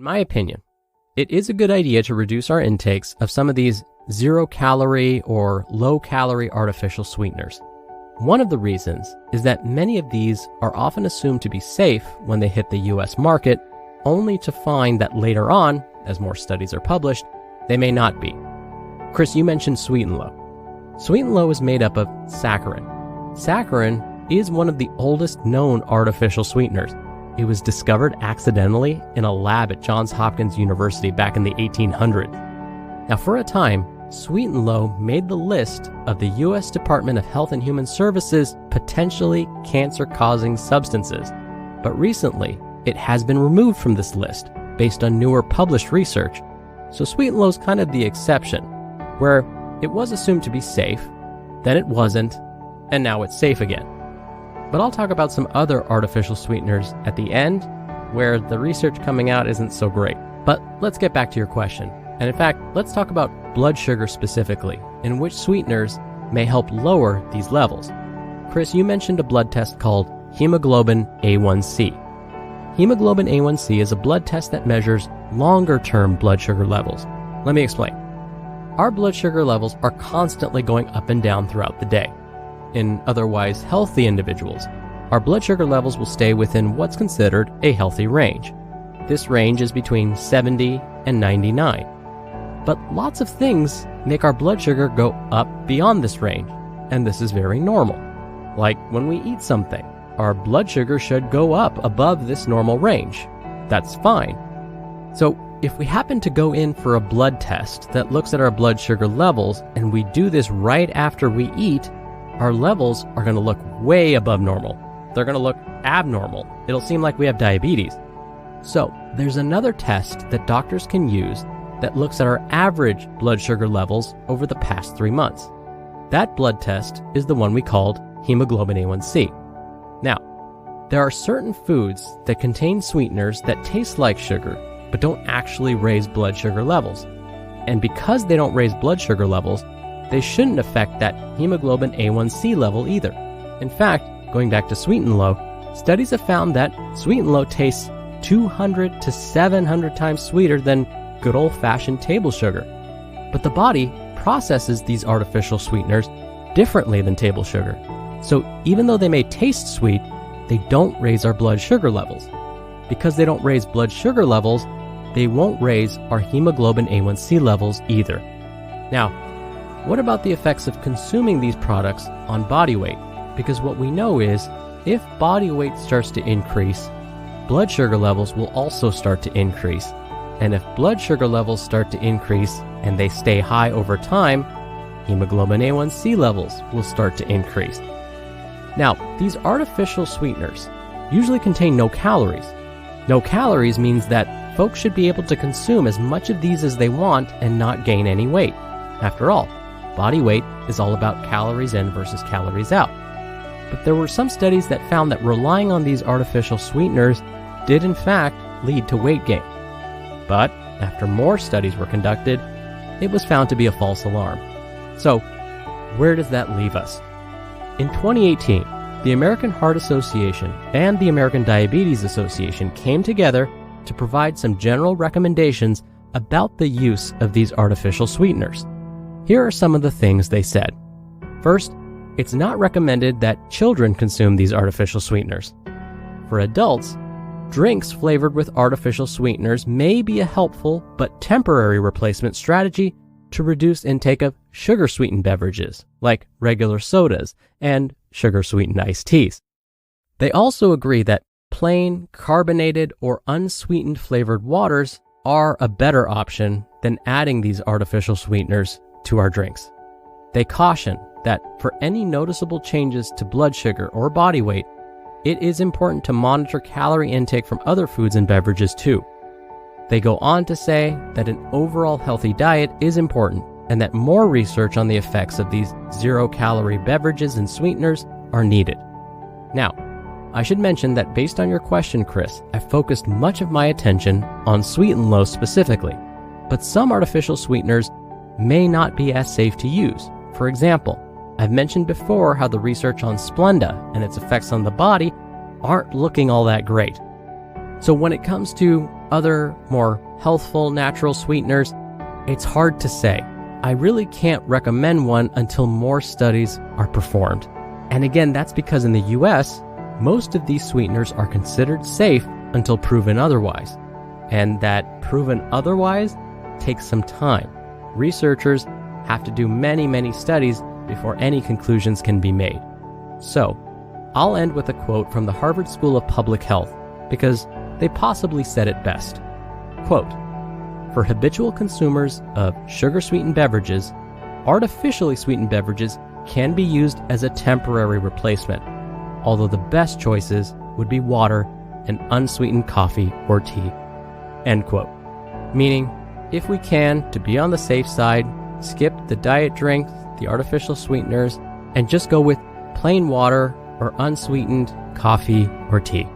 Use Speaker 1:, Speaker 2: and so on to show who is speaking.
Speaker 1: In my opinion, it is a good idea to reduce our intakes of some of these zero-calorie or low-calorie artificial sweeteners. One of the reasons is that many of these are often assumed to be safe when they hit the US market, only to find that later on, as more studies are published, they may not be. Chris, you mentioned Sweet and Low. Sweet and Low is made up of saccharin. Saccharin is one of the oldest known artificial sweeteners. It was discovered accidentally in a lab at Johns Hopkins University back in the 1800s. Now, for a time, Sweet and Low made the list of the U.S. Department of Health and Human Services potentially cancer-causing substances. But recently, it has been removed from this list based on newer published research. So Sweet and Low is kind of the exception, where it was assumed to be safe, then it wasn't, and now it's safe again. But I'll talk about some other artificial sweeteners at the end, where the research coming out isn't so great. But let's get back to your question. And in fact, let's talk about blood sugar specifically, and which sweeteners may help lower these levels. Chris, you mentioned a blood test called hemoglobin A1C. Hemoglobin A1C is a blood test that measures longer-term blood sugar levels. Let me explain. Our blood sugar levels are constantly going up and down throughout the day. In otherwise healthy individuals, our blood sugar levels will stay within what's considered a healthy range. This range is between 70 and 99. But lots of things make our blood sugar go up beyond this range, and this is very normal. Like when we eat something, our blood sugar should go up above this normal range. That's fine. So if we happen to go in for a blood test that looks at our blood sugar levels, and we do this right after we eat, our levels are going to look way above normal. They're going to look abnormal. It'll seem like we have diabetes. So there's another test that doctors can use that looks at our average blood sugar levels over the past 3 months. That blood test is the one we called hemoglobin A1C. Now, there are certain foods that contain sweeteners that taste like sugar, but don't actually raise blood sugar levels. And because they don't raise blood sugar levels, they shouldn't affect that hemoglobin A1C level either. In fact, going back to Sweet and Low, studies have found that Sweet and Low tastes 200 to 700 times sweeter than good old-fashioned table sugar. But the body processes these artificial sweeteners differently than table sugar. So even though they may taste sweet, they don't raise our blood sugar levels. Because they don't raise blood sugar levels, they won't raise our hemoglobin A1C levels either. Now, what about the effects of consuming these products on body weight? Because what we know is, if body weight starts to increase, blood sugar levels will also start to increase. And if blood sugar levels start to increase and they stay high over time, hemoglobin A1C levels will start to increase. Now, these artificial sweeteners usually contain no calories. No calories means that folks should be able to consume as much of these as they want and not gain any weight. After all, body weight is all about calories in versus calories out. But there were some studies that found that relying on these artificial sweeteners did in fact lead to weight gain. But after more studies were conducted, it was found to be a false alarm. So, where does that leave us? In 2018, the American Heart Association and the American Diabetes Association came together to provide some general recommendations about the use of these artificial sweeteners. Here are some of the things they said. First, it's not recommended that children consume these artificial sweeteners. For adults, drinks flavored with artificial sweeteners may be a helpful but temporary replacement strategy to reduce intake of sugar-sweetened beverages, like regular sodas and sugar-sweetened iced teas. They also agree that plain, carbonated, or unsweetened flavored waters are a better option than adding these artificial sweeteners to our drinks. They caution that for any noticeable changes to blood sugar or body weight, it is important to monitor calorie intake from other foods and beverages too. They go on to say that an overall healthy diet is important and that more research on the effects of these zero-calorie beverages and sweeteners are needed. Now, I should mention that based on your question, Chris, I focused much of my attention on Sweet and Low specifically, but some artificial sweeteners may not be as safe to use. For example, I've mentioned before how the research on Splenda and its effects on the body aren't looking all that great. So when it comes to other more healthful natural sweeteners, it's hard to say. I really can't recommend one until more studies are performed. And again, that's because in the US, most of these sweeteners are considered safe until proven otherwise. And that proven otherwise takes some time. Researchers have to do many studies before any conclusions can be made. So, I'll end with a quote from the Harvard School of Public Health, because they possibly said it best. Quote, "For habitual consumers of sugar-sweetened beverages, artificially sweetened beverages can be used as a temporary replacement, although the best choices would be water and unsweetened coffee or tea." End quote. Meaning, if we can, to be on the safe side, skip the diet drink, the artificial sweeteners, and just go with plain water or unsweetened coffee or tea.